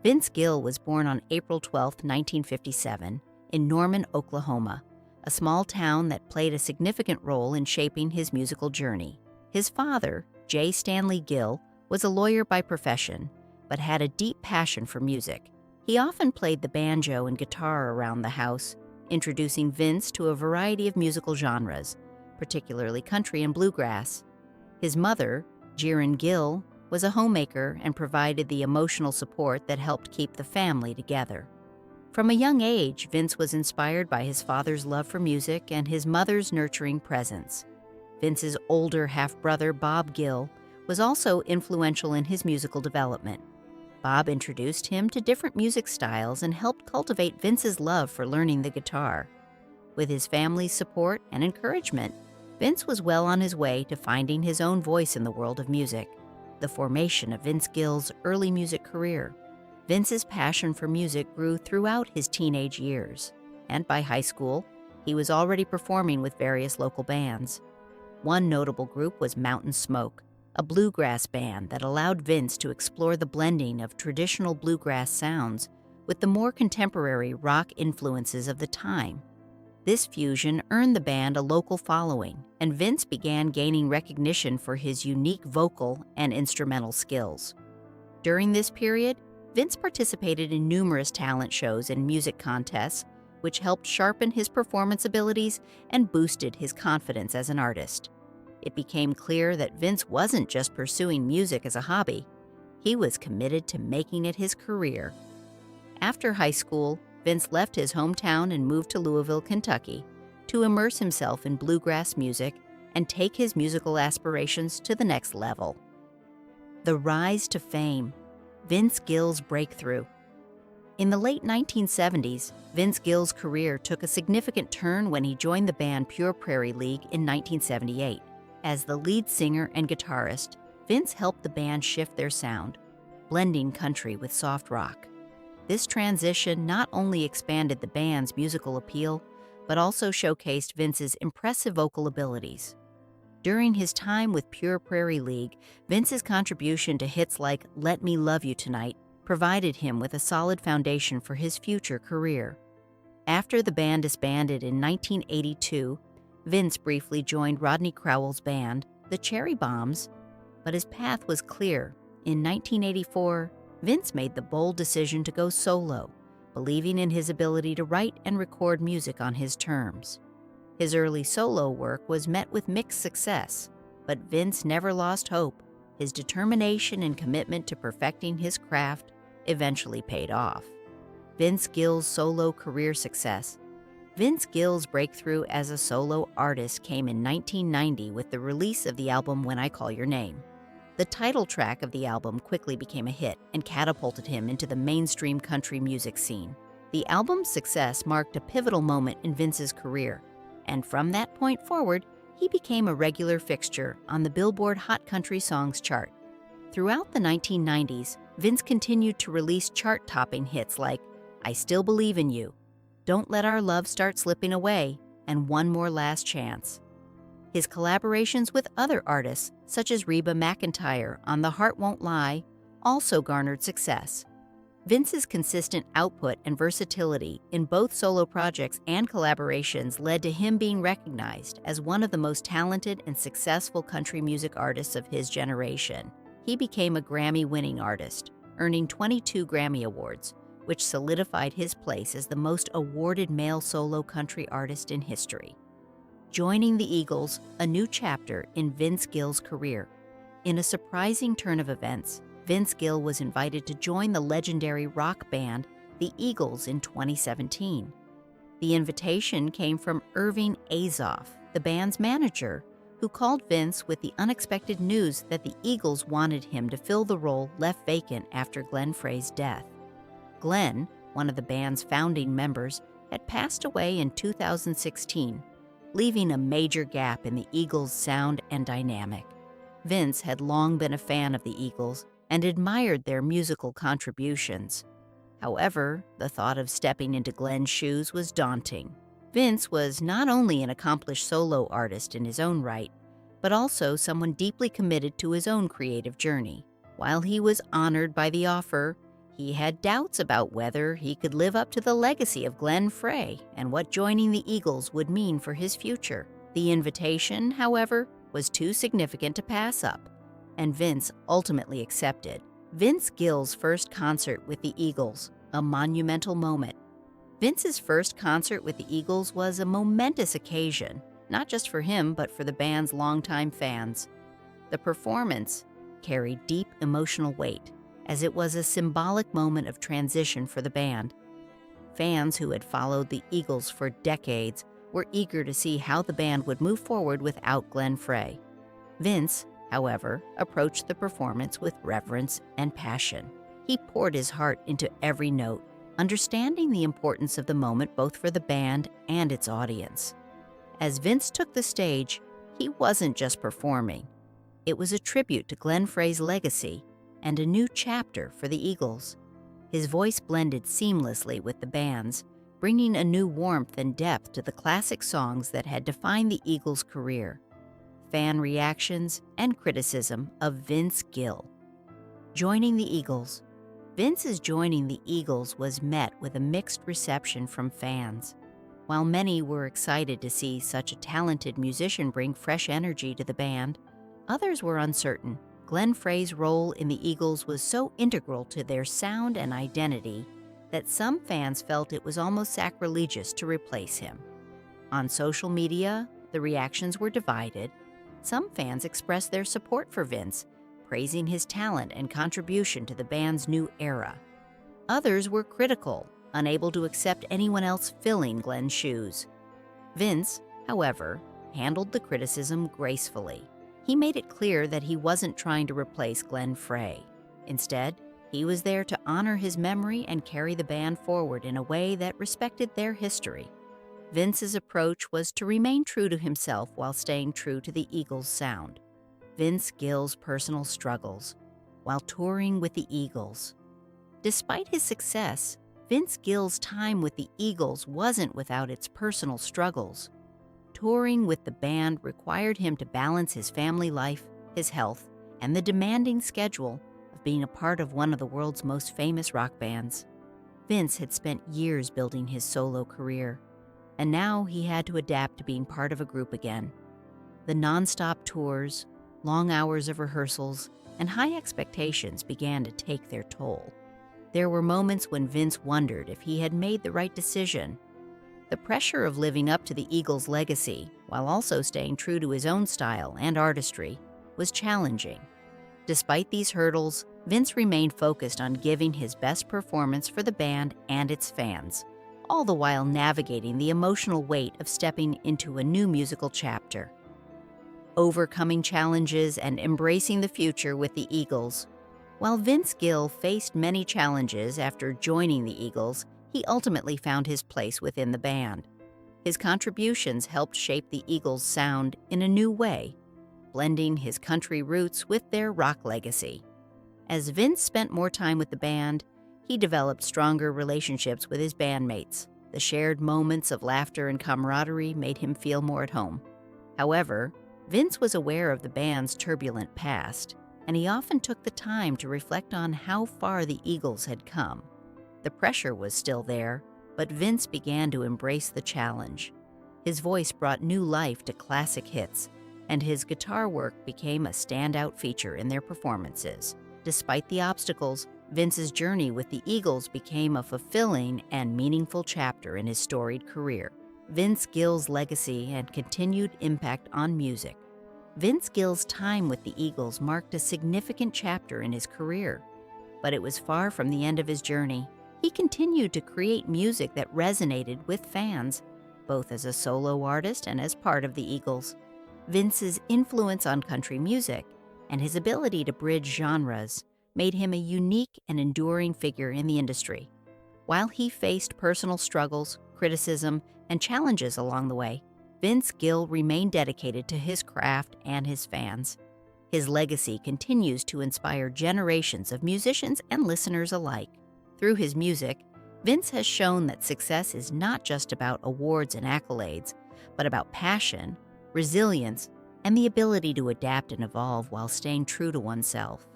Vince Gill was born on April 12, 1957, in Norman, Oklahoma, a small town that played a significant role in shaping his musical journey. His father, Jay Stanley Gill, was a lawyer by profession, but had a deep passion for music. He often played the banjo and guitar around the house, introducing Vince to a variety of musical genres, particularly country and bluegrass. His mother, Jiren Gill, was a homemaker and provided the emotional support that helped keep the family together. From a young age, Vince was inspired by his father's love for music and his mother's nurturing presence. Vince's older half-brother, Bob Gill, was also influential in his musical development. Bob introduced him to different music styles and helped cultivate Vince's love for learning the guitar. With his family's support and encouragement, Vince was well on his way to finding his own voice in the world of music. The formation of Vince Gill's early music career. Vince's passion for music grew throughout his teenage years, and by high school, he was already performing with various local bands. One notable group was Mountain Smoke, a bluegrass band that allowed Vince to explore the blending of traditional bluegrass sounds with the more contemporary rock influences of the time. This fusion earned the band a local following, and Vince began gaining recognition for his unique vocal and instrumental skills. During this period, Vince participated in numerous talent shows and music contests, which helped sharpen his performance abilities and boosted his confidence as an artist. It became clear that Vince wasn't just pursuing music as a hobby. He was committed to making it his career. After high school, Vince left his hometown and moved to Louisville, Kentucky, to immerse himself in bluegrass music and take his musical aspirations to the next level. The rise to fame. Vince Gill's breakthrough. In the late 1970s, Vince Gill's career took a significant turn when he joined the band Pure Prairie League in 1978. As the lead singer and guitarist, Vince helped the band shift their sound, blending country with soft rock. This transition not only expanded the band's musical appeal, but also showcased Vince's impressive vocal abilities. During his time with Pure Prairie League, Vince's contribution to hits like Let Me Love You Tonight provided him with a solid foundation for his future career. After the band disbanded in 1982, Vince briefly joined Rodney Crowell's band, the Cherry Bombs, but his path was clear. In 1984, Vince made the bold decision to go solo, believing in his ability to write and record music on his terms. His early solo work was met with mixed success, but Vince never lost hope. His determination and commitment to perfecting his craft eventually paid off. Vince Gill's solo career success. Vince Gill's breakthrough as a solo artist came in 1990 with the release of the album When I Call Your Name. The title track of the album quickly became a hit and catapulted him into the mainstream country music scene. The album's success marked a pivotal moment in Vince's career, and from that point forward, he became a regular fixture on the Billboard Hot Country Songs chart. Throughout the 1990s, Vince continued to release chart-topping hits like I Still Believe in You, Don't Let Our Love Start Slipping Away, and One More Last Chance. His collaborations with other artists, such as Reba McEntire on The Heart Won't Lie, also garnered success. Vince's consistent output and versatility in both solo projects and collaborations led to him being recognized as one of the most talented and successful country music artists of his generation. He became a Grammy-winning artist, earning 22 Grammy Awards, which solidified his place as the most awarded male solo country artist in history. Joining the Eagles, a new chapter in Vince Gill's career. In a surprising turn of events, Vince Gill was invited to join the legendary rock band, the Eagles, in 2017. The invitation came from Irving Azoff, the band's manager, who called Vince with the unexpected news that the Eagles wanted him to fill the role left vacant after Glenn Frey's death. Glenn, one of the band's founding members, had passed away in 2016, leaving a major gap in the Eagles' sound and dynamic. Vince had long been a fan of the Eagles and admired their musical contributions. However, the thought of stepping into Glenn's shoes was daunting. Vince was not only an accomplished solo artist in his own right, but also someone deeply committed to his own creative journey. While he was honored by the offer, He had doubts about whether he could live up to the legacy of Glenn Frey and what joining the Eagles would mean for his future. The invitation, however, was too significant to pass up, and Vince ultimately accepted. Vince Gill's first concert with the Eagles, a monumental moment. Vince's first concert with the Eagles was a momentous occasion, not just for him, but for the band's longtime fans. The performance carried deep emotional weight, as it was a symbolic moment of transition for the band. Fans who had followed the Eagles for decades were eager to see how the band would move forward without Glenn Frey. Vince, however, approached the performance with reverence and passion. He poured his heart into every note, understanding the importance of the moment both for the band and its audience. As Vince took the stage, he wasn't just performing. It was a tribute to Glenn Frey's legacy and a new chapter for the Eagles. His voice blended seamlessly with the band's, bringing a new warmth and depth to the classic songs that had defined the Eagles' career. Fan reactions and criticism of Vince Gill. Joining the Eagles. Vince's joining the Eagles was met with a mixed reception from fans. While many were excited to see such a talented musician bring fresh energy to the band, others were uncertain. Glenn Frey's role in the Eagles was so integral to their sound and identity that some fans felt it was almost sacrilegious to replace him. On social media, the reactions were divided. Some fans expressed their support for Vince, praising his talent and contribution to the band's new era. Others were critical, unable to accept anyone else filling Glenn's shoes. Vince, however, handled the criticism gracefully. He made it clear that he wasn't trying to replace Glenn Frey. Instead, he was there to honor his memory and carry the band forward in a way that respected their history. Vince's approach was to remain true to himself while staying true to the Eagles' sound. Vince Gill's personal struggles while touring with the Eagles. Despite his success, Vince Gill's time with the Eagles wasn't without its personal struggles. Touring with the band required him to balance his family life, his health, and the demanding schedule of being a part of one of the world's most famous rock bands. Vince had spent years building his solo career, and now he had to adapt to being part of a group again. The nonstop tours, long hours of rehearsals, and high expectations began to take their toll. There were moments when Vince wondered if he had made the right decision. The pressure of living up to the Eagles' legacy, while also staying true to his own style and artistry, was challenging. Despite these hurdles, Vince remained focused on giving his best performance for the band and its fans, all the while navigating the emotional weight of stepping into a new musical chapter. Overcoming challenges and embracing the future with the Eagles. While Vince Gill faced many challenges after joining the Eagles, he ultimately found his place within the band. His contributions helped shape the Eagles' sound in a new way, blending his country roots with their rock legacy. As Vince spent more time with the band, he developed stronger relationships with his bandmates. The shared moments of laughter and camaraderie made him feel more at home. However, Vince was aware of the band's turbulent past, and he often took the time to reflect on how far the Eagles had come. The pressure was still there, but Vince began to embrace the challenge. His voice brought new life to classic hits, and his guitar work became a standout feature in their performances. Despite the obstacles, Vince's journey with the Eagles became a fulfilling and meaningful chapter in his storied career. Vince Gill's legacy and continued impact on music. Vince Gill's time with the Eagles marked a significant chapter in his career, but it was far from the end of his journey. He continued to create music that resonated with fans, both as a solo artist and as part of the Eagles. Vince's influence on country music and his ability to bridge genres made him a unique and enduring figure in the industry. While he faced personal struggles, criticism, and challenges along the way, Vince Gill remained dedicated to his craft and his fans. His legacy continues to inspire generations of musicians and listeners alike. Through his music, Vince has shown that success is not just about awards and accolades, but about passion, resilience, and the ability to adapt and evolve while staying true to oneself.